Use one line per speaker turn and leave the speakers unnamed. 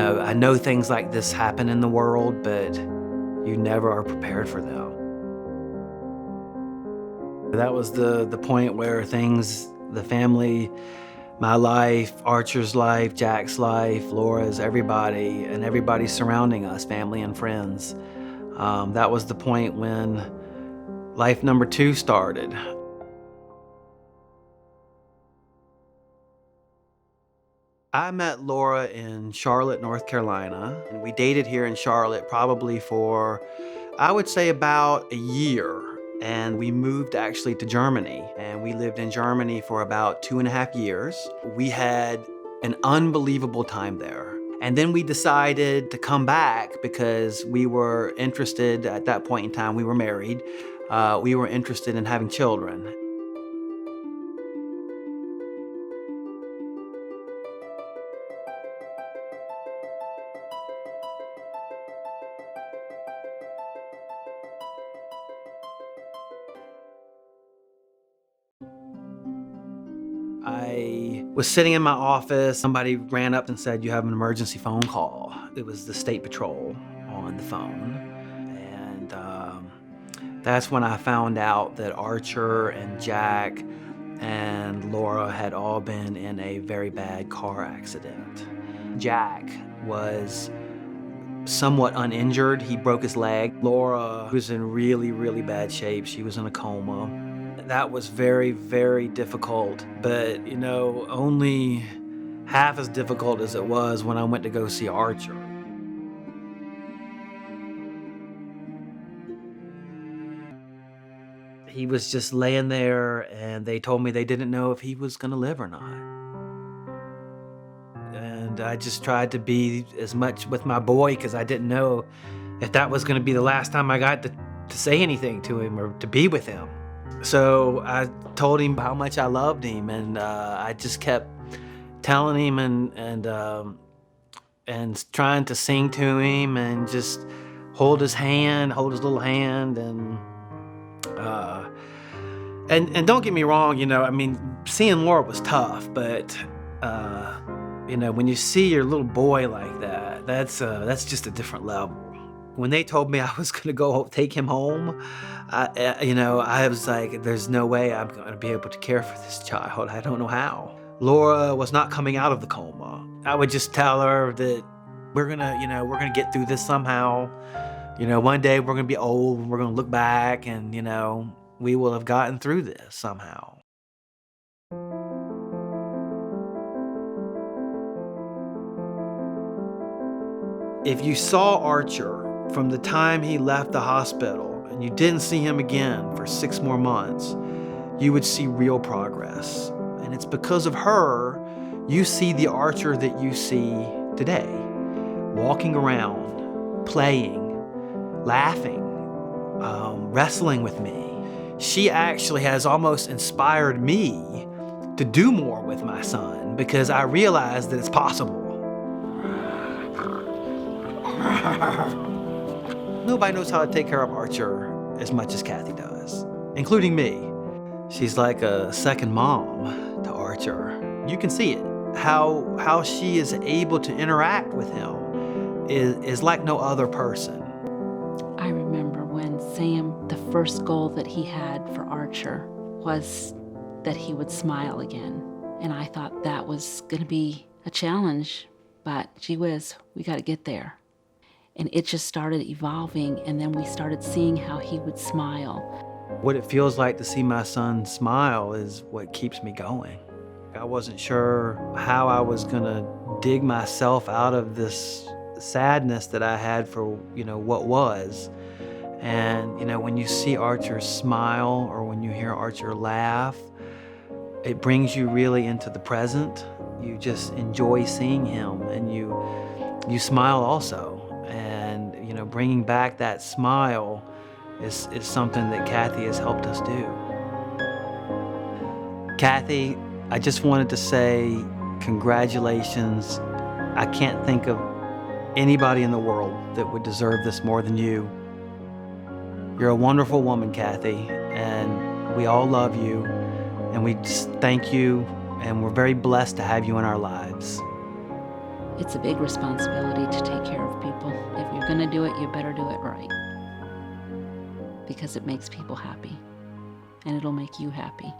I know things like this happen in the world, but you never are prepared for them. That was the point where the family, my life, Archer's life, Jack's life, Laura's, everybody surrounding us, family and friends. That was the point when life number 2 started. I met Laura in Charlotte, North Carolina, and we dated here in Charlotte probably for, I would say, about a year. And we moved actually to Germany, and we lived in Germany for about 2.5 years. We had an unbelievable time there. And then we decided to come back because we were interested, at that point in time, we were married. We were interested in having children. I was sitting in my office. Somebody ran up and said, "You have an emergency phone call." It was the State Patrol on the phone. And that's when I found out that Archer and Jack and Laura had all been in a very bad car accident. Jack was somewhat uninjured. He broke his leg. Laura was in really, really bad shape. She was in a coma. That was very, very difficult, but only half as difficult as it was when I went to go see Archer. He was just laying there, and they told me they didn't know if he was gonna live or not. And I just tried to be as much with my boy because I didn't know if that was gonna be the last time I got to say anything to him or to be with him. So I told him how much I loved him, and I just kept telling him and trying to sing to him and just hold his little hand, and don't get me wrong, seeing Laura was tough, but when you see your little boy like that, that's just a different level. When they told me I was gonna go take him home, I was like, there's no way I'm gonna be able to care for this child. I don't know how. Laura was not coming out of the coma. I would just tell her that we're gonna get through this somehow. One day we're gonna be old and we're gonna look back and, we will have gotten through this somehow. If you saw Archer from the time he left the hospital and you didn't see him again for 6 more months, you would see real progress. And it's because of her, you see the Archer that you see today. Walking around, playing, laughing, wrestling with me. She actually has almost inspired me to do more with my son because I realized that it's possible. Nobody knows how to take care of Archer as much as Cathy does, including me. She's like a second mom to Archer. You can see it. How she is able to interact with him is like no other person.
I remember when Sam, the first goal that he had for Archer was that he would smile again. And I thought that was gonna be a challenge, but gee whiz, we gotta get there. And it just started evolving, and then we started seeing how he would smile.
What it feels like to see my son smile is what keeps me going. I wasn't sure how I was gonna dig myself out of this sadness that I had for, what was. And, when you see Archer smile or when you hear Archer laugh, it brings you really into the present. You just enjoy seeing him, and you smile also. And, bringing back that smile is something that Cathy has helped us do. Cathy, I just wanted to say congratulations. I can't think of anybody in the world that would deserve this more than you. You're a wonderful woman, Cathy, and we all love you, and we just thank you, and we're very blessed to have you in our lives.
It's a big responsibility to take care of people. If you're gonna do it, you better do it right. Because it makes people happy. And it'll make you happy.